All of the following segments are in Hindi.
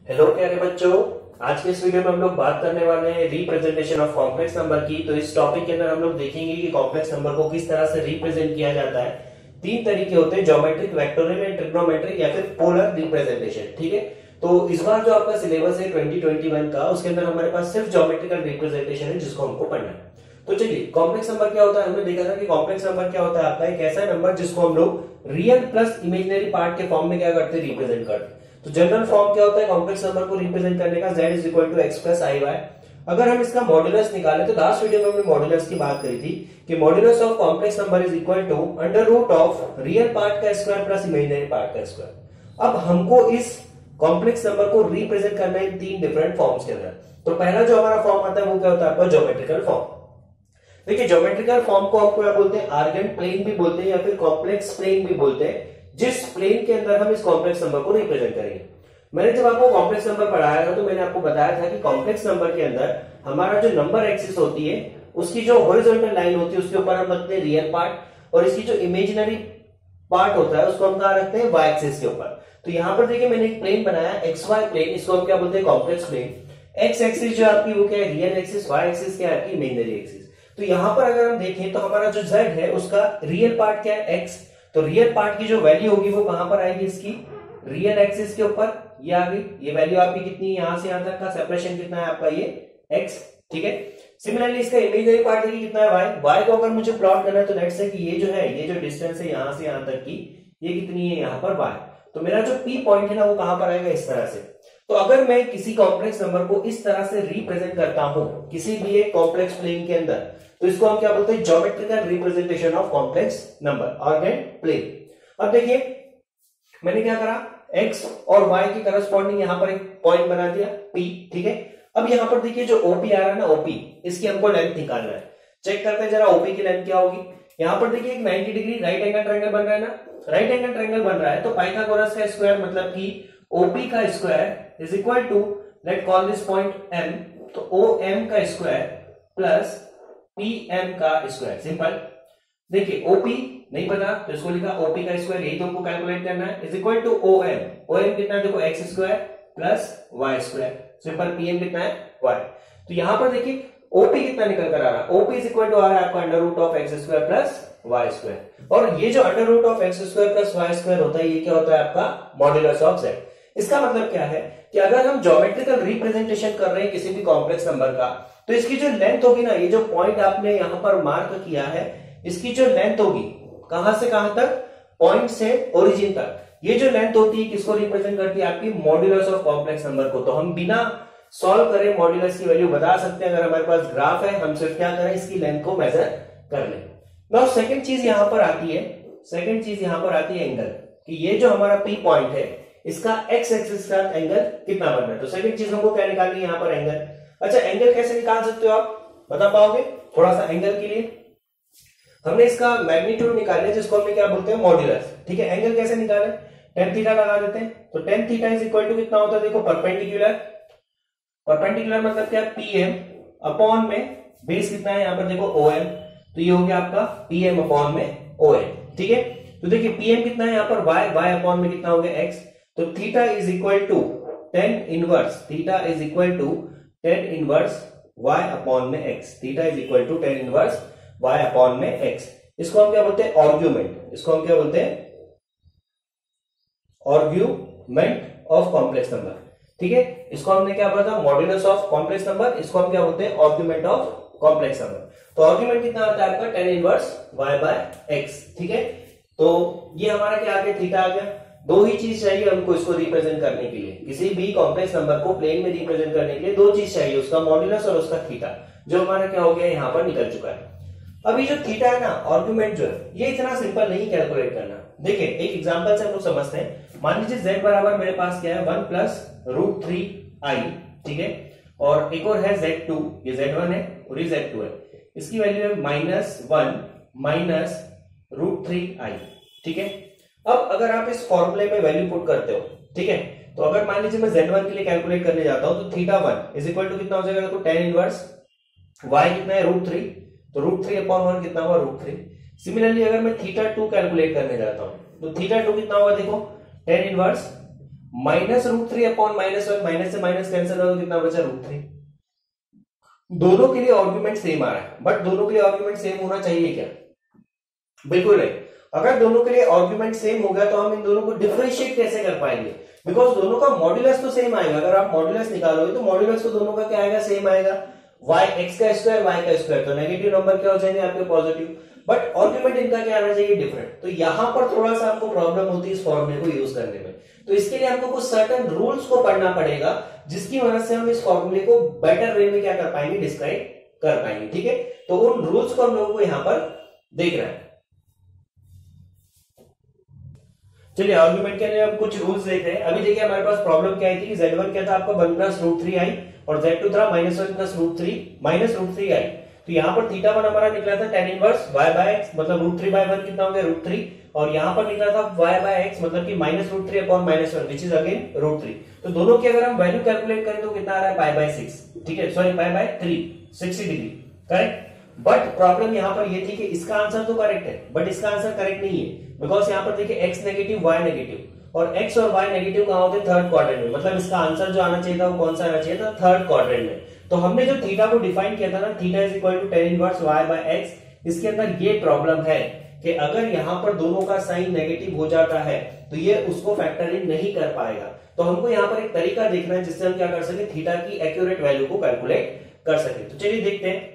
हेलो प्यारे बच्चों। आज के इस वीडियो में हम लोग बात करने वाले हैं रिप्रेजेंटेशन ऑफ कॉम्प्लेक्स नंबर की। तो इस टॉपिक के अंदर हम लोग देखेंगे कि कॉम्प्लेक्स नंबर को किस तरह से रिप्रेजेंट किया जाता है। तीन तरीके होते हैं, ज्योमेट्रिक, वेक्टोरियल एंड ट्रिग्नोमेट्रिक या फिर पोलर रिप्रेजेंटेशन। ठीक है, तो इस बार जो आपका सिलेबस है 2021 का, उसके अंदर हमारे पास सिर्फ ज्योमेट्रिकल रिप्रेजेंटेशन है जिसको हमको पढ़ना है। तो चलिए, कॉम्प्लेक्स नंबर क्या होता है, हमने देखा था कि कॉम्प्लेक्स नंबर क्या होता है आपका एक ऐसा नंबर जिसको हम लोग रियल प्लस इमेजिनरी पार्ट के फॉर्म में क्या करते हैं, रिप्रेजेंट करते हैं। तो जनरल फॉर्म क्या होता है कॉम्प्लेक्स नंबर को रिप्रेजेंट करने का, z is equal to x plus i y. अगर हम इसका मॉड्यूलस निकालें तो लास्ट वीडियो में हमने मॉड्यूलस की बात करी थी कि modulus of complex number is equal to under root of real part का स्क्वायर प्लस इमेजिनरी पार्ट का स्क्वायर। अब हमको इस कॉम्प्लेक्स नंबर को रिप्रेजेंट करना है तीन डिफरेंट फॉर्म्स के अंदर। तो पहला जो हमारा फॉर्म आता है वो क्या होता है आपका ज्योमेट्रिकल फॉर्म। देखिए, ज्योमेट्रिकल फॉर्म को आपको क्या बोलते हैं, आर्गेंट प्लेन भी बोलते हैं या फिर कॉम्प्लेक्स प्लेन भी बोलते हैं, जिस प्लेन के अंदर हम इस कॉम्प्लेक्स नंबर को रिप्रेजेंट करेंगे। मैंने जब आपको कॉम्प्लेक्स नंबर पढ़ाया था तो मैंने आपको बताया था कि कॉम्प्लेक्स नंबर के अंदर हमारा जो नंबर एक्सिस होती है उसकी जो हॉरिजॉन्टल लाइन होती है उसके ऊपर हम रखते हैं रियल पार्ट, और इसकी जो इमेजिनरी पार्ट होता है उसको हम कहां रखते हैं, वाई एक्सिस के ऊपर। तो यहां पर देखिए मैंने एक प्लेन बनाया एक्स वाई प्लेन, इसको हम क्या बोलते हैं, कॉम्प्लेक्स प्लेन। एक्स एक्सिस जो आपकी वो क्या है, रियल एक्सिस, वाई एक्सिस क्या है आपकी, इमेजिनरी एक्सिस। तो यहां पर अगर हम देखें तो हमारा जो z है उसका रियल पार्ट क्या है, x। तो रियल पार्ट की जो वैल्यू होगी वो कहां पर आएगी, इसकी रियल एक्सिस के ऊपर। ये आ गई, ये वैल्यू आपकी कितनी है, यहां से यहां तक का सेपरेशन कितना है आपका, ये x। ठीक है, सिमिलरली इसका इमेजिनरी पार्ट देखिए कितना है, y को अगर मुझे प्लॉट करना है तो लेट्स से कि ये जो है, ये जो डिस्टेंस है यहां से यहां तक की, ये कितनी है यहाँ पर y। तो मेरा जो p पॉइंट है ना वो कहां पर आएगा, इस तरह से। तो अगर मैं किसी कॉम्प्लेक्स नंबर को इस तरह से रिप्रेजेंट करता हूं किसी भी एक कॉम्प्लेक्स प्लेन के अंदर, तो इसको हम क्या बोलते हैं, geometrical representation of complex number, Argand plane. अब देखिए मैंने क्या करा, x और y की करस्पॉन्डिंग यहां पर एक पॉइंट बना दिया p। ठीक है, अब यहां पर देखिए जो OP आ रहा है ना, OP, इसकी हमको लेंथ निकालना है। चेक करते हैं जरा OP की लेंथ क्या होगी। यहां पर देखिए एक 90 डिग्री राइट एंगल ट्रायंगल बन रहा है ना, राइट एंगल ट्रायंगल बन रहा है, तो पाइथागोरस का स्क्वायर मतलब कि OP का square is equal to, let call this point m, तो OM का स्क्वायर प्लस PM का स्क्वायर। सिंपल। देखिए OP नहीं पता तो इसको लिखा OP का स्क्वायर, यही तो हमको कैलकुलेट करना है, इज इक्वल टू OM कितना है, देखो x square plus y square. Simple. PM कितना है, y। तो यहां पर देखिए OP कितना निकल कर आ रहा है, OP इज इक्वल टू आ रहा है आपका under root of x square plus y square. और ये जो under root of x square plus y square होता है, ये क्या होता है आपका मॉड्यूलस ऑफ z। इसका मतलब क्या है कि अगर हम ज्योमेट्रिकल रिप्रेजेंटेशन कर रहे हैं किसी भी कॉम्प्लेक्स नंबर का, तो इसकी जो लेंथ होगी ना, ये जो पॉइंट आपने यहां पर मार्क किया है, इसकी जो लेंथ होगी कहां से कहां तक, पॉइंट से ओरिजिन तक, ये जो लेंथ होती है किसको रिप्रेजेंट करती है, आपकी मॉड्यूलस ऑफ कॉम्प्लेक्स नंबर को। तो हम बिना सॉल्व करें मॉड्यूलस की वैल्यू बता सकते हैं। अगर हमारे पास ग्राफ है, हम सिर्फ क्या करें, इसकी लेंथ को मेजर कर लें। नाउ सेकंड चीज यहां पर आती है, सेकंड चीज यहां पर आती है एंगल, कि ये जो हमारा P पॉइंट है इसका x एक्सिस का एंगल कितना बन रहा है। तो सेकंड चीज हमको क्या निकालनी है, यहां पर एंगल। अच्छा, एंगल कैसे निकाल सकते हो आप, बता पाओगे थोड़ा सा। एंगल के लिए हमने इसका मैग्नीट्यूड निकाला है जिसको हमने क्या बोलते हैं, मॉड्यूलस। ठीक है, एंगल कैसे निकाले, टेन थीटा लगा देते हैं। तो tan theta is equal to कितना होता है, देखो परपेंडिकुलर, परपेंडिकुलर मतलब क्या, PM अपॉन में बेस कितना है यहाँ पर देखो OM, तो ये हो गया आपका PM अपॉन में OM। ठीक है, तो देखिए PM कितना है यहाँ पर y अपॉन में कितना हो गया x। तो theta is equal to tan inverse, theta is equal to tan inverse y upon में x, theta is equal to tan inverse y upon में x। इसको हम क्या बोलते हैं, आर्ग्यूमेंट। इसको हम क्या बोलते हैं, आर्ग्यूमेंट ऑफ कॉम्प्लेक्स नंबर। ठीक है, इसको हमने क्या बोला था, मॉड्यूलस ऑफ कॉम्प्लेक्स नंबर, इसको हम क्या बोलते हैं, आर्ग्यूमेंट ऑफ कॉम्प्लेक्स नंबर। तो आर्ग्यूमेंट कितना आता है आपका, tan inverse y by x। ठीक है, तो ये हमारा क्या आ गया, थीटा आ गया। दो ही चीज चाहिए हमको इसको रिप्रेजेंट करने के लिए, किसी भी कॉम्प्लेक्स नंबर को प्लेन में रिप्रेजेंट करने के लिए दो चीज चाहिए, उसका मॉड्यूलस और उसका थीटा, जो हमारा क्या हो गया यहां पर निकल चुका है। अब ये जो थीटा है ना, आर्ग्यूमेंट जो है, ये इतना सिंपल नहीं कैलकुलेट करना। देखिए एक एग्जांपल से हम लोग समझते हैं। मान लीजिए z बराबर मेरे पास क्या है, 1 प्लस रूट 3i। ठीक है, और एक और है z2, ये z1 है और ये z2 है, इसकी वैल्यू है -1 माइनस रूट 3i। ठीक है, अब अगर आप इस फॉर्मूले में वैल्यू पुट करते हो, ठीक है, तो अगर मान लीजिए मैं z1 के लिए कैलकुलेट करने जाता हूं, तो थीटा 1 इज इक्वल टू कितना हो जाएगा, तो टेन इनवर्स y कितना है, रूट 3, तो रूट 3 अपॉन 1 कितना हुआ, रूट 3। सिमिलरली अगर मैं थीटा 2 कैलकुलेट करने जाता हूं, तो थीटा 2 कितना होगा, देखो टेन इनवर्स -√3 अपॉन -1, माइनस से माइनस कैंसिल होगा, कितना बचा √3। दोनों के लिए आर्गुमेंट सेम आ रहा है, बट दोनों के लिए आर्गुमेंट सेम होना चाहिए क्या? बिल्कुल नहीं। अगर दोनों के लिए आर्गुमेंट सेम हो गया तो हम इन दोनों को डिफरेंशिएट कैसे कर पाएंगे? बिकॉज दोनों का मॉड्यूलस तो सेम आएगा। अगर आप मॉड्यूलस निकालोगे तो मॉड्यूलस तो दोनों का क्या आएगा? सेम आएगा। y x का स्क्वायर y का स्क्वायर, तो नेगेटिव नंबर क्या हो जाएंगे आपके? पॉजिटिव। बट आर्गुमेंट इनका क्या आना चाहिए? डिफरेंट। तो यहां पर थोड़ा सा आपको प्रॉब्लम होती है इस फॉर्मूले को यूज करने में। तो इसके लिए हमको कुछ सर्टेन रूल्स को पढ़ना पड़ेगा, जिसकी मदद से हम इस फॉर्मूले को बेटर वे में क्या कर पाएंगे? डिस्क्राइब कर पाएंगे। ठीक है, तो उन रूल्स को हम लोगों को यहां पर देख रहे हैं। चलिए आर्गुमेंट के लिए हम कुछ रूल्स देख रहे हैं। अभी देखिए हमारे पास प्रॉब्लम क्या आई थी कि z1 क्या था आपका 1 + √3i और z2 था -1 + √3 तो यहाँ पर θ1 हमारा निकला था tan इनवर्स y/x, मतलब √3/1 कितना हो गया? √3। और यहाँ पर निकला था y/x, मतलब कि -√3 अपॉन -1 विच इज अगेन √3। तो दोनों की अगर हम वैल्यू कैलकुलेट करें तो कितना आ रहा है? π/6। ठीक है, sorry π/3, 60 degree, correct. But problem यहां पर ये थी कि इसका आंसर तो करेक्ट है, बट इसका आंसर करेक्ट नहीं है। बिकॉज यहां पर देखिए x नेगेटिव y नेगेटिव, और x और y नेगेटिव कहां होते हैं? थर्ड क्वाड्रेंट में। मतलब इसका आंसर जो आना चाहिए था वो कौन सा आना चाहिए था? थर्ड क्वाड्रेंट में। तो हमने जो थीटा को डिफाइन किया था ना, theta is equal to tan inverse y/x, इसके अंदर ये प्रॉब्लम है कि अगर यहां पर दोनों का साइन नेगेटिव हो जाता है तो ये उसको फैक्टर इन नहीं कर पाएगा। तो हमको यहाँ पर एक तरीका देखना है जिससे हम क्या कर सके? थीटा की एक्यूरेट वैल्यू को कैलकुलेट कर सके। तो चलिए देखते हैं।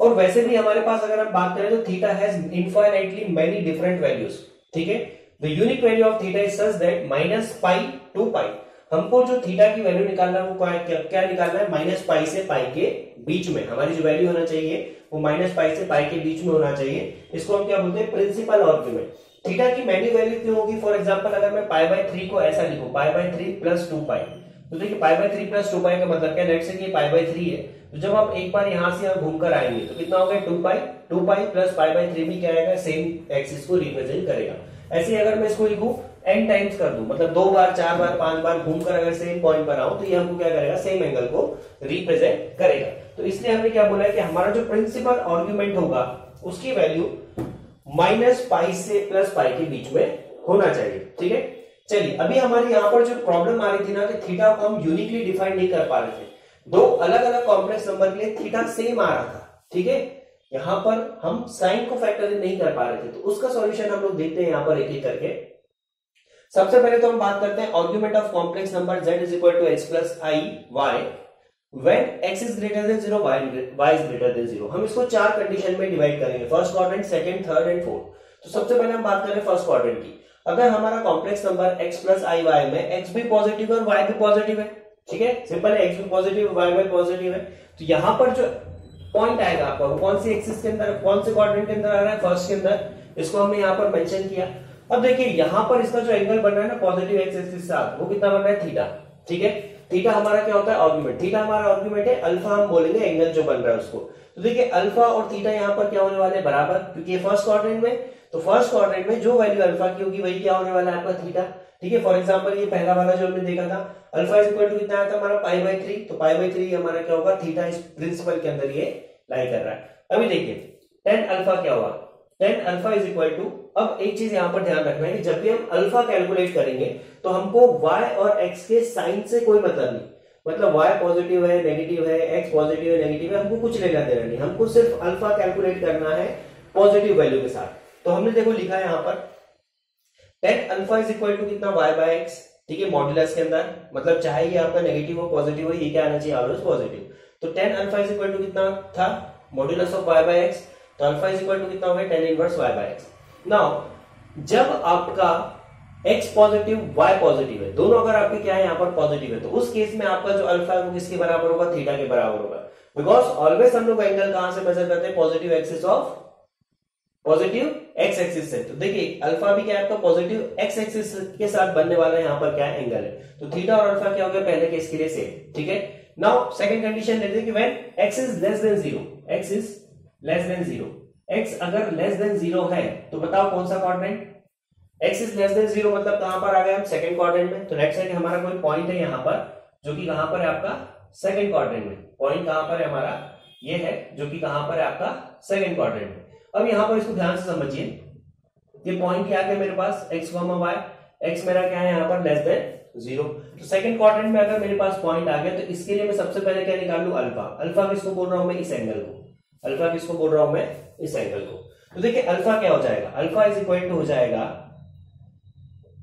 और वैसे भी हमारे पास अगर हम बात करें तो theta has infinitely many different values. ठीक है, the unique value of theta is such that -π to π। हमको जो थीटा की वैल्यू निकालना है वो क्या निकालना है? -π से π के बीच में हमारी जो वैल्यू होना चाहिए वो -π से π के बीच में होना चाहिए। इसको हम क्या बोलते हैं? Principal argument. थीटा की मैनी वैल्यू क्यों होगी? फॉर एग्जांपल अगर मैं π/3 को ऐसा लिखूं, π/3 + 2π, तो देखिए π/3 + 2π का मतलब क्या? लेट्स से कि π/3 है, तो जब आप एक बार यहां से घूमकर आएंगे तो कितना होगा? 2π + π/3 में क्या आएगा? सेम एक्सिस को रिप्रेजेंट करेगा। ऐसे ही अगर मैं इसको लिखूं n टाइम्स कर दूं, मतलब 2 बार 4 बार 5 बार घूमकर अगर सेम पॉइंट पर आऊं तो ये हमको क्या करेगा? सेम एंगल को रिप्रेजेंट करेगा। तो इसलिए हमने क्या बोला है कि हमारा जो प्रिंसिपल आर्गुमेंट होगा उसकी वैल्यू -π से +π के बीच में होना चाहिए। ठीक है, चलिए अभी हमारी यहां पर जो प्रॉब्लम आ रही थी ना कि थीटा को हम यूनिकली डिफाइन नहीं कर पा रहे थे। दो अलग अलग कॉम्प्लेक्स नंबर के लिए थीटा सेम आ रहा था। ठीक है, यहां पर हम साइन को फैक्टर इन नहीं कर पा रहे थे, तो उसका सॉल्यूशन हम लोग देखते हैं यहां पर एक एक करके। सबसे पहले तो हम बात करते हैं argument of complex number z = x + i y when x is greater than 0 y is greater than 0। हम इसको 4 कंडीशन में डिवाइड करेंगे, first quadrant, second, third and fourth. तो सबसे पहले हम बात करें फर्स्ट क्वाड्रेंट की। अगर हमारा complex number x + i y में x भी पॉजिटिव है और y भी पॉजिटिव है, ठीक है, सिंपल है, x भी पॉजिटिव y भी पॉजिटिव है, तो यहां पर जो पॉइंट आएगा आपका वो कौन सी एक्सिस के अंदर, कौन से क्वाड्रेंट के अंदर आ रहा है? फर्स्ट के अंदर। इसको हमने यहां पर मेंशन किया। अब देखिए यहां पर इसका जो एंगल बन रहा है ना पॉजिटिव एक्स एक्सिस के साथ, वो कितना बन रहा है? थीटा। ठीक है, थीटा हमारा क्या होता है? आर्गुमेंट। थीटा हमारा आर्गुमेंट है, अल्फा हम बोलेंगे एंगल जो बन रहा है उसको। तो देखिए अल्फा और थीटा यहाँ पर क्या होने वाले हैं? बराबर, क्योंकि फर्स्ट क्वाड्रेंट में, तो फर्स्ट क्वाड्रेंट में जो वैल्यू अल्फा की होगी वही क्या होने वाला है? आपका थीटा। ठीक है, फॉर एग्जांपल ये पहला वाला जो हमने देखा था, अल्फा इज इक्वल टू कितना आया था हमारा? π/3, तो π/3 हमारा क्या होगा? थीटा इस प्रिंसिपल के अंदर ये लाई कर रहा है। अभी देखिए tan अल्फा क्या होगा? tan alpha is equal to, अब एक चीज यहां पर ध्यान रखना है कि जब भी हम अल्फा कैलकुलेट करेंगे तो हमको y और x के साइन से कोई मतलब नहीं। मतलब y पॉजिटिव है, नेगेटिव है, x पॉजिटिव है, नेगेटिव है, हमको कुछ लेना देना नहीं, हमको सिर्फ अल्फा कैलकुलेट करना है पॉजिटिव वैल्यू के साथ। तो हमने देखो लिखा है यहां पर tan alpha is equal to कितना? y/x। ठीक है, मॉड्यूलस के अंदर, मतलब चाहे ये आपका नेगेटिव हो पॉजिटिव हो, ये क्या आना चाहिए? Always positive. तो tan alpha is equal to कितना था? Modulus of y/x। तो अल्फा इज इक्वल टू कितना हो गया? tan inverse y/x। नाउ जब आपका x पॉजिटिव y पॉजिटिव है, दोनों अगर आपके क्या है यहाँ पर पॉजिटिव है, तो उस केस में आपका जो अल्फा है वो किसके बराबर होगा? थीटा के बराबर होगा। बिकॉज ऑलवेज हम लोग एंगल कहां से मेजर करते हैं? Positive axis of positive x axis से। तो देखिए अल्फा भी क्या है आपका? पॉजिटिव x एक्सिस के साथ बनने वाला यहाँ पर क्या है? एंगल है। तो थीटा और अल्फा क्या हो गया? पहले केस के लिए सेम। ठीक है, नाउ सेकंड कंडीशन लेते हैं कि when x is less than 0, x is less than 0, x अगर लेस देन 0 है तो बताओ कौन सा quadrant? x is less than 0 मतलब कहां पर आ गए हम? सेकंड क्वाड्रेंट में। तो लेट्स से कि हमारा कोई पॉइंट है यहाँ पर जो कि कहां पर है आपका? सेकंड क्वाड्रेंट में। पॉइंट कहां पर है हमारा? ये है जो कि कहां पर है आपका? सेकंड क्वाड्रेंट में। अब यहां पर इसको ध्यान से समझिए, ये पॉइंट क्या है मेरे पास? x, y, x मेरा क्या है यहाँ पर? Less than 0। तो सेकंड क्वाड्रेंट में अगर मेरे पास पॉइंट आ गया तो इसके लिए मैं सबसे पहले क्या निकाल लूं, अल्फा। अल्फा किसको बोल रहा हूं मैं, इस एंगल को। अल्फा किसको बोल रहा हूं मैं, इस एंगल को। तो देखिए अल्फा क्या हो जाएगा, अल्फा इज इक्वल टू हो जाएगा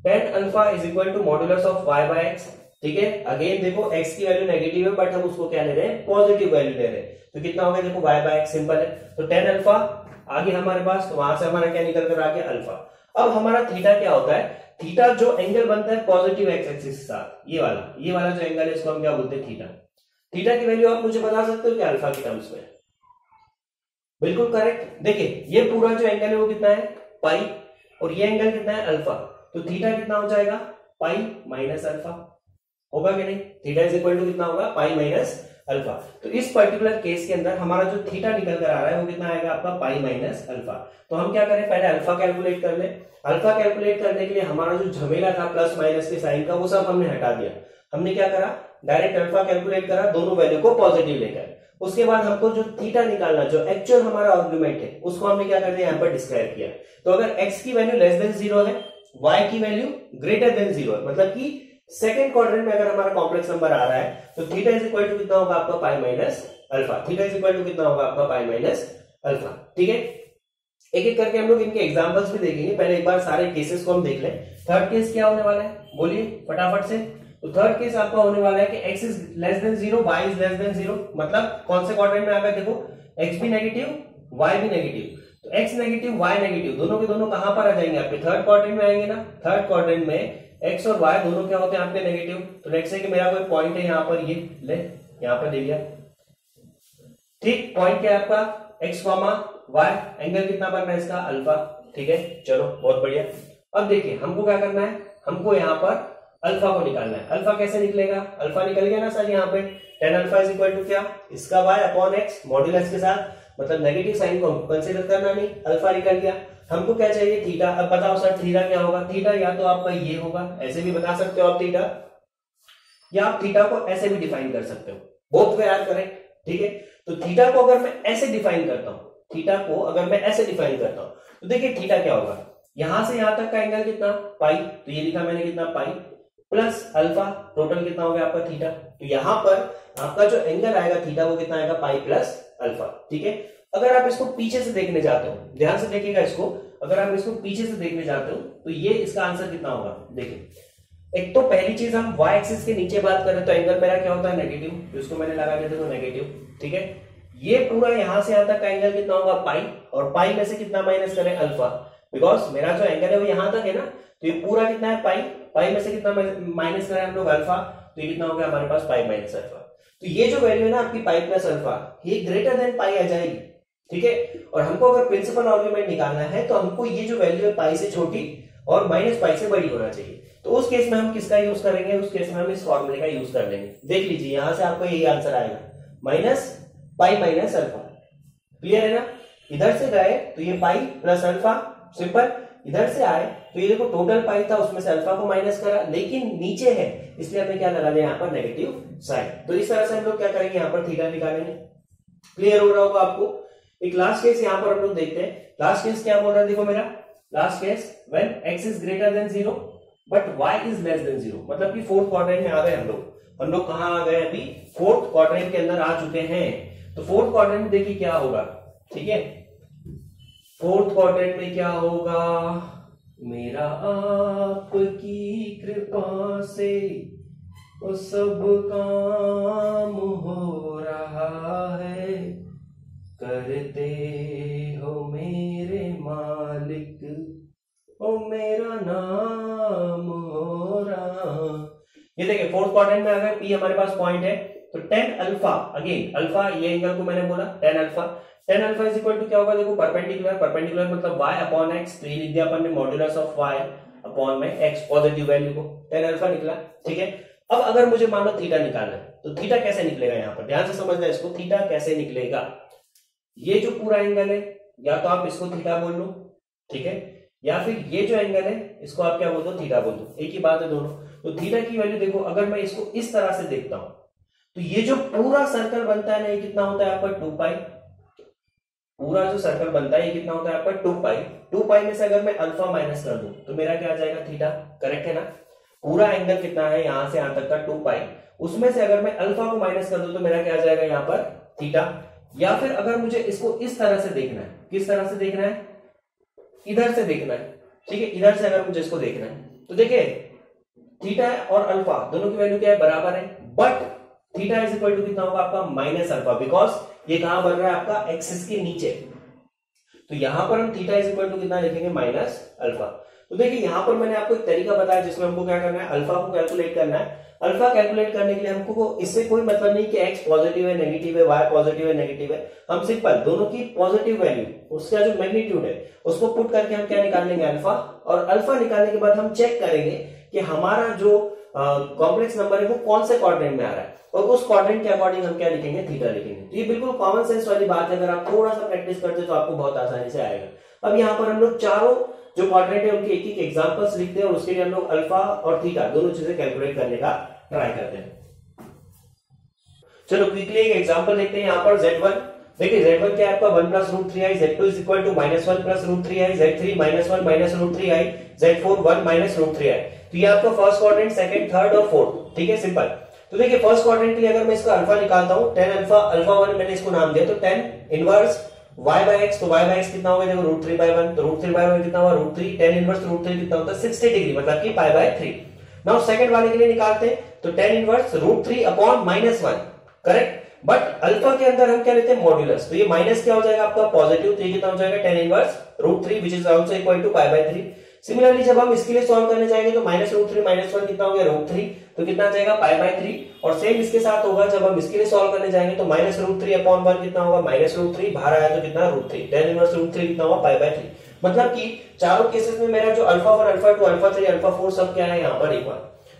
tan alpha is equal to modulus of y by x। ठीक है, अगेन देखो x की वैल्यू नेगेटिव है बट हम उसको क्या ले रहे हैं, पॉजिटिव वैल्यू ले रहे हैं। तो कितना हो गया देखो y बाय x, सिंपल है। तो tan अल्फा आगे हमारे पास, तो वहां से हमारा क्या निकल कर आ गया, अल्फा। अब हमारा थीटा क्या होता है, थीटा जो एंगल बनता है पॉजिटिव एक्स एक्सिस के साथ, ये वाला जो एंगल है इसको हम क्या बोलते हैं, थीटा। थीटा की वैल्यू आप मुझे बता सकते हो क्या अल्फा के टर्म्स में? बिल्कुल करेक्ट। देखिए ये पूरा जो एंगल है वो कितना है, पाई, और ये एंगल कितना है, अल्फा। तो थीटा कितना हो जाएगा, पाई माइनस अल्फा, होगा कि नहीं? थीटा इज इक्वल टू कितना होगा, पाई माइनस अल्फा। तो इस पर्टिकुलर केस के अंदर हमारा जो थीटा निकल कर आ रहा है वो कितना आएगा आपका, पाई माइनस अल्फा। तो हम क्या करें, पहले अल्फा कैलकुलेट कर ले। अल्फा कैलकुलेट करने के लिए हमारा जो झमेला था प्लस माइनस के साइन का, वो सब हमने हटा दिया। हमने क्या करा, डायरेक्ट अल्फा कैलकुलेट करा, दोनों वैल्यू को पॉजिटिव लेकर। उसके बाद हमको जो थीटा निकालना, जो एक्चुअल हमारा आर्गुमेंट है, उसको हमने क्या कर दिया, यहाँ पर डिस्क्राइब किया। तो अगर x की वैल्यू लेस देन 0 है, y की वैल्यू ग्रेटर देन 0 है, मतलब कि सेकंड क्वाड्रेंट में अगर हमारा कॉम्प्लेक्स नंबर आ रहा है, तो थीटा इज इक्वल टू कितना होगा आपका, pi minus alpha. Theta is equal to कितना होगा आपका, पाई माइनस अल्फा। ठीक है, एक एक करके हम लोग इनके एग्जांपल्स भी देखेंगे। पहले एक बार सारे केसेस को हम देख लें। थर्ड केस क्या होने वाला है, बोलिए फटाफट से। तो थर्ड केस आपका होने वाला है कि x is less than 0, y is less than 0। मतलब कौन से क्वाड्रेंट में आ गया, देखो x भी नेगेटिव, y भी नेगेटिव। तो x नेगेटिव, y नेगेटिव, दोनों के दोनों कहां पर आ जाएंगे, आपके थर्ड क्वाड्रेंट में आएंगे ना। थर्ड क्वाड्रेंट में x और y दोनों क्या होते हैं आपके, नेगेटिव। तो नेक्स्ट है कि मेरा कोई पॉइंट है यहाँ पर, ये ले यहाँ पर दे दिया। ठीक, पॉइंट क्या है आपका, x, y, एंगल कितना बन रहा है इसका, अल्फा। ठीक है, चलो बहुत बढ़िया। अब देखिए हमको क्या करना है, हमको यहाँ पर अल्फा को निकालना है। अल्फा कैसे निकलेगा, अल्फा निकल गया ना सर यहाँ पे, tan alpha is equal to क्या, इसका y अपॉन x मॉड्यूलस के साथ, मतलब नेगेटिव साइन को हमको कंसीडर करना नहीं, अल्फा निकल गया। हमको क्या चाहिए, थीटा। अब बताओ सर थीटा क्या होगा, थीटा या तो आपका ये होगा, ऐसे भी बता सकते हो आप थीटा, या आप थीटा को ऐसे भी डिफाइन कर सकते हो, बोथ वे आर करेक्ट। ठीक है, तो थीटा को अगर मैं ऐसे डिफाइन करता हूं, थीटा को अगर मैं ऐसे डिफाइन करता हूं, तो देखिए थीटा क्या होगा, यहां से यहां तक का एंगल कितना, पाई। तो ये लिखा मैंने कितना, पाई प्लस अल्फा, टोटल कितना हो गया आपका, थीटा। तो यहां पर आपका जो एंगल आएगा थीटा, वो कितना आएगा, पाई प्लस अल्फा। ठीक है, अगर आप इसको पीछे से देखने जाते हो, ध्यान से देखिएगा इसको, अगर आप इसको पीछे से देखने जाते हो तो ये इसका आंसर कितना होगा। देखिए एक तो पहली चीज, हम y एक्सिस के नीचे बात करें तो एंगल मेरा क्या होता है, नेगेटिव। तो इसको मैंने लगा दिया, देखो नेगेटिव। ठीक है, ये पूरा यहां से यहां तक का एंगल कितना होगा, पाई, और पाई में से कितना माइनस करें, अल्फा, बिकॉज मेरा जो एंगल है वो यहां तक है ना। तो ये पूरा कितना है, पाई, पाई में से कितना माइनस करें हम लोग, अल्फा। तो ये कितना हो गया हमारे पास, पाई माइनस अल्फा। तो ये जो वैल्यू है ना आपकी, पाई प्लस अल्फा, ये ग्रेटर देन पाई आ जाएगी। ठीक है, और हमको अगर प्रिंसिपल आर्गुमेंट निकालना है तो हमको ये जो वैल्यू है पाई से छोटी और माइनस पाई से बड़ी होना चाहिए। तो उस केस में हम किसका यूज करेंगे, उस केस में हम इस फॉर्मूले का यूज कर लेंगे। देख लीजिए यहां से आपको यही आंसर आएगा, minus pi minus alpha. Clear है ना, इधर से गए तो ये पाई प्लस अल्फा, सिंपल। इधर से आए तो ये देखो टोटल पाई था, उसमें से अल्फा को माइनस करा, लेकिन नीचे है इसलिए हमने क्या लगा दिया यहाँ पर, नेगेटिव साइन। तो इस तरह से हम लोग क्या करेंगे, यहाँ पर थीटा निकालेंगे। क्लियर हो रहा होगा आपको। एक लास्ट केस यहाँ पर हम लोग देखते हैं। लास्ट केस क्या बोल रहा है, देखो मेरा last case, when x is greater than 0 but y is less than 0, मतलब कि फोर्थ क्वाड्रेंट में आ गए हम लोग। हम लोग कहां आ गए, अभी फोर्थ क्वाड्रेंट के अंदर आ चुके हैं। तो फोर्थ क्वाड्रेंट में देखिए क्या होगा। ठीक है, फोर्थ क्वाड्रेंट में क्या होगा, मेरा आपकी कृपा से वो सब काम हो रहा है, करते हो मेरे मालिक, ओ मेरा नाम हो रहा। ये देखिए फोर्थ क्वाड्रेंट में अगर P हमारे पास पॉइंट है तो tan अल्फा, अगेन अल्फा, ये एंगल को मैंने बोला tan alpha. tan alpha is equal to क्या होगा, देखो परपेंडिकुलर, परपेंडिकुलर मतलब y अपॉन x। तो ये लिख दिया अपन ने मॉड्यूलस ऑफ y अपॉन में x, पॉजिटिव वैल्यू को tan अल्फा निकला। ठीक है, अब अगर मुझे मान लो थीटा निकालना है तो थीटा कैसे निकलेगा, यहाँ पर ध्यान से समझना है इसको, थीटा कैसे निकलेगा। ये जो पूरा एंगल है, या तो आप इसको थीटा बोल लो, ठीक है, या फिर ये जो एंगल है इसको आप क्या बोल दो, थीटा बोल दो, एक ही बात है दोनों। तो थीटा की वैल्यू देखो, अगर मैं इसको इस तरह से देखता हूं तो ये जो पूरा सर्कल बनता है ना, ये कितना होता है आपका 2 पाई। पूरा जो सर्कल बनता है ये कितना होता है आपका 2 पाई। 2 पाई में से अगर मैं अल्फा माइनस कर दूं तो मेरा क्या आ जाएगा, थीटा। करेक्ट है ना। पूरा एंगल कितना है यहां से यहां तक का 2 पाई, उसमें से अगर मैं अल्फा को माइनस कर दूं तो मेरा क्या आ जाएगा यहाँ पर थीटा। या फिर अगर मुझे इसको इस तरह से देखना है, किस तरह से देखना है, इधर से देखना है, ठीक है, इधर से अगर मुझे इसको देखना है तो देखिए थीटा और अल्फा दोनों की वैल्यू क्या है, बराबर है, but theta is equal to कितना होगा आपका माइनस अल्फा, बिकॉज ये कहां बन रहा है आपका एक्सिस के नीचे। तो यहां पर हम थीटा इज इक्वल टू कितना लिखेंगे, माइनस अल्फा। तो देखिए यहां पर मैंने आपको एक तरीका बताया जिसमें हमको क्या करना है, अल्फा को कैलकुलेट करना है। अल्फा कैलकुलेट करने के लिए हमको इससे कोई मतलब नहीं कि एक्स पॉजिटिव है नेगेटिव है, वाई पॉजिटिव है नेगेटिव है, हम सिंपल दोनों की पॉजिटिव वैल्यू, उसका जो मैग्नीट्यूड है उसको पुट करके हम क्या निकाल लेंगे, अल्फा। और अल्फा निकालने के बाद हम चेक करेंगे कि हमारा जो कॉम्प्लेक्स नंबर है वो कौन से क्वाड्रेंट में आ रहा है, और उस क्वाड्रेंट के अकॉर्डिंग हम क्या लिखेंगे, थीटा लिखेंगे। तो ये बिल्कुल कॉमन सेंस वाली बात है, अगर आप थोड़ा सा प्रैक्टिस करते तो आपको बहुत आसानी से आएगा। अब यहाँ पर हम लोग चारों जो क्वाड्रेंट है उनके एक एक एग्जांपल्स लिखते हैं और उसके लिए हम लोग अल्फा और थीटा दोनों चीजें कैलकुलेट करने का ट्राई करते हैं। चलो क्विकली एक एग्जांपल देखते हैं। यहाँ पर Z1 देखिए, Z1 क्या है आपका 1 plus root 3i, Z2 is equal to minus 1 plus root 3i, Z3 minus 1 minus root 3i, Z4 1 minus root 3i। तो ये आपका फर्स्ट क्वाड्रेंट, सेकंड, थर्ड और फोर्थ, ठीक है, सिंपल। तो देखिए फर्स्ट क्वाड्रेंट के लिए अगर मैं इसका अल्फा निकालता हूं, 10 अल्फा, अल्फा 1 मैंने इसको नाम दिया, तो 10 इनवर्स y by x, तो y by x कितना होगा, देखो रूट 3 by 1, तो रूट 3 by 1 कितना हुआ, रूट 3, 10 इनवर्स रूट 3 कितना होता है 60 डिग्री, मतलब कि पाई बाय 3। नाउ सेकंड वाले के लिए निकालते हैं, तो 10 inverse root 3 upon minus 1, correct. But alpha के अंदर हम क्या लेते हैं, मॉड्यूलस, तो ये माइनस क्या हो जाएगा आपका पॉजिटिव, तो ये कितना हो जाएगा 10 inverse root 3 which is also equal to pi by 3। Similarly जब हम इसके लिए सॉल्व करने जाएंगे तो माइनस रूट 3 माइनस 1 कितना हो गया, रूट 3, तो कितना आ जाएगा पाई बाय 3। और सेम इसके साथ होगा, जब हम इसके लिए सॉल्व करने जाएंगे तो माइनस रूट 3 अपॉन 1 कितना होगा, माइनस रूट 3, बाहर आया तो कितना रूट 3, 10 इनवर्स रूट 3 कितना होगा पाई बाय 3। मतलब कि चारों केसेस में मेरा जो अल्फा 1, अल्फा 2, अल्फा 3, अल्फा 4 सब क्या है यहाँ पर इक्वल।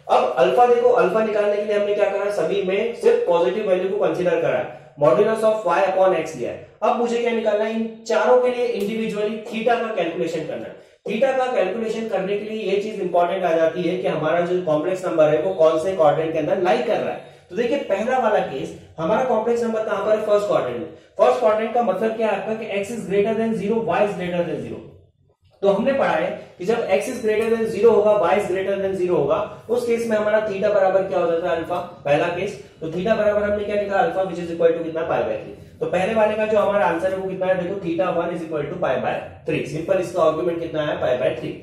अब अल्फा देखो, अल्फा निकालने के लिए हमने क्या करा, सभी में सिर्फ पॉजिटिव वैल्यू को कंसीडर करा, modulus of y upon x लिया है। अब मुझे क्या निकालना है, इन चारों के लिए इंडिविजुअली थीटा का कैलकुलेशन करना है। थीटा का कैलकुलेशन करने के लिए ये चीज इंपॉर्टेंट आ जाती है कि हमारा जो कॉम्प्लेक्स नंबर है वो कौन से क्वाड्रेंट के अंदर लाई कर रहा है। तो देखिए पहला वाला केस, हमारा कॉम्प्लेक्स नंबर कहां पर है, फर्स्ट क्वाड्रेंट में। फर्स्ट क्वाड्रेंट का मतलब क्या है आपका कि x is greater than 0, y is greater than 0। तो हमने पढ़ा है कि जब x इज ग्रेटर देन 0 होगा, y इज ग्रेटर देन 0 होगा, उस केस में हमारा थीटा बराबर क्या हो जाता है, अल्फा, पहला केस। तो थीटा बराबर हमने क्या लिखा, alpha which is equal to कितना, पाई बाय 3। तो पहले वाले का जो हमारा आंसर है वो कितना है, देखो theta 1 is equal to pi by 3, simple, इसका आर्गुमेंट कितना है, पाई बाय 3।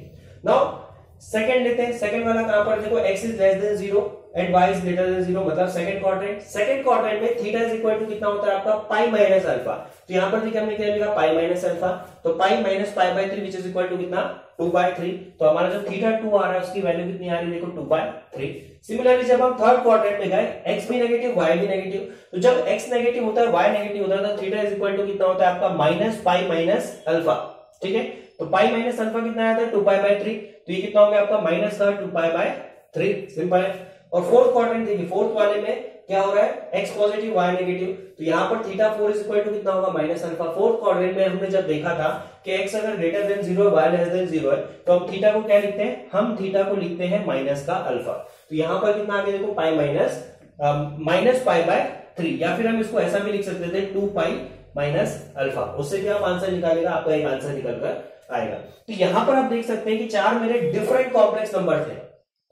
नाउ सेकंड लेते हैं, सेकंड वाला कहां पर, देखो x is less than 0 and y is greater than 0, मतलब सेकंड क्वाड्रेंट। सेकंड क्वाड्रेंट में थीटा इज इक्वल टू कितना होता है आपका, पाई माइनस अल्फा। तो यहां पर देखिए हमने क्या लिखा, पाई माइनस अल्फा, तो pi minus pi by 3 which is equal to कितना, 2 बाय 3। तो हमारा जो थीटा 2 आ रहा है उसकी वैल्यू कितनी आ रही है, देखो 2 बाय 3। सिमिलरली जब हम थर्ड क्वाड्रेंट में गए, x भी नेगेटिव y भी नेगेटिव, तो जब x नेगेटिव होता है y नेगेटिव होता है तो थीटा इज इक्वल टू कितना होता है आपका, माइनस पाई माइनस अल्फा, ठीक है। तो पाई माइनस अल्फा कितना आता है, 2 पाई बाय 3, तो ये कितना हो गया आपका, माइनस का 2 पाई बाय 3, सिंपल है। और फोर्थ क्वाड्रेंट देखिए, फोर्थ वाले में क्या हो रहा है, x पॉजिटिव y नेगेटिव, तो यहाँ पर थीटा 4 इज इक्वल टू कितना होगा, माइनस अल्फा। फोर्थ क्वाड्रेंट में हमने जब देखा था कि x अगर ग्रेटर देन 0 है, y लेस देन 0 है, तो हम थीटा को क्या लिखते हैं, हम थीटा को लिखते हैं माइनस का अल्फा। तो यहाँ पर कितना आ गया, देखो पाई माइनस पाई बाय 3, या फिर हम इसको ऐसा भी लिख सकते थे 2 पाई माइनस अल्फा। उससे क्या आप आंसर निकालेगा, आपका एक आंसर निकल कर आएगा। तो यहां पर आप देख सकते हैं कि चार मेरे डिफरेंट कॉम्प्लेक्स नंबर थे,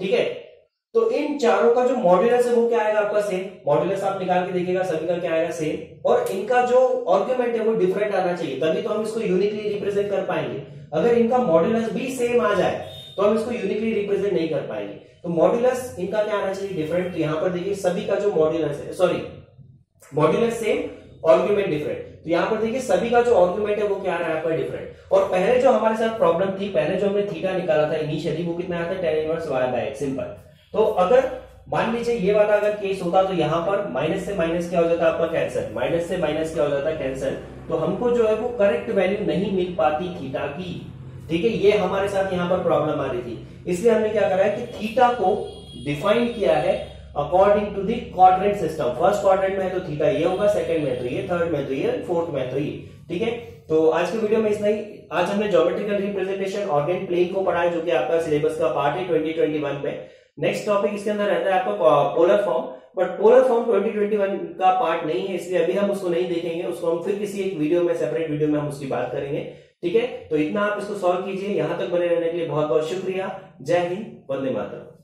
ठीक है। तो इन चारों का जो मॉड्यूलस है वो क्या आएगा आपका, सेम। मॉड्यूलस आप निकाल के देखिएगा, सभी का क्या आएगा, सेम। और इनका जो आर्गुमेंट है वो डिफरेंट आना चाहिए, तभी तो हम इसको यूनिकली रिप्रेजेंट कर पाएंगे। अगर इनका मॉड्यूलस भी सेम आ जाए तो हम इसको यूनिकली रिप्रेजेंट नहीं कर पाएंगे। तो मॉड्यूलस इनका क्या आना चाहिए, डिफरेंट। तो यहाँ पर देखिए सभी का जो मॉड्यूलस है, sorry, modulus same, argument different. तो यहाँ पर देखिए सभी का जो आर्गुमेंट है वो क्या आ रहा है आपका, डिफरेंट। और पहले जो हमारे साथ प्रॉब्लम थी, पहले जो हमने थीटा निकाला था इनिशियली, वो कितना आता है, tan inverse y by x, simple. तो अगर मान लीजिए ये वाला अगर केस होता तो यहाँ पर माइनस से माइनस क्या हो जाता है आपका, कैंसिल, माइनस से माइनस क्या हो जाता है, कैंसिल। तो हमको जो है वो करेक्ट वैल्यू नहीं मिल पाती थीटा की, ठीक है। ये हमारे साथ यहाँ पर प्रॉब्लम आ रही थी, इसलिए हमने क्या करा है कि थीटा को डिफाइन किया है according to the quadrant system. First quadrant में तो थीटा ये होगा, सेकंड में तो ये, थर्ड में तो ये, फोर्थ में तो ये, ठीक है। तो आज के वीडियो में इतना ही। आज हमने ज्योमेट्रिकल रिप्रेजेंटेशन ऑर्गेन प्लेन को पढ़ा है, जो कि आपका सिलेबस का पार्ट है 2021 में। नेक्स्ट टॉपिक इसके अंदर रहता है आपका polar form, but polar form 2021 का पार्ट नहीं है, इसलिए अभी हम उसको नहीं देखेंगे, उसको हम फिर किसी एक वीडियो में, सेपरेट वीडियो में हम उसकी बात करेंगे, ठीक है। तो इतना आप इसको सॉल्व कीजिए। यहां तक बने रहने के लिए बहुत बहुत शुक्रिया। जय हिंद, वंदे मातरम।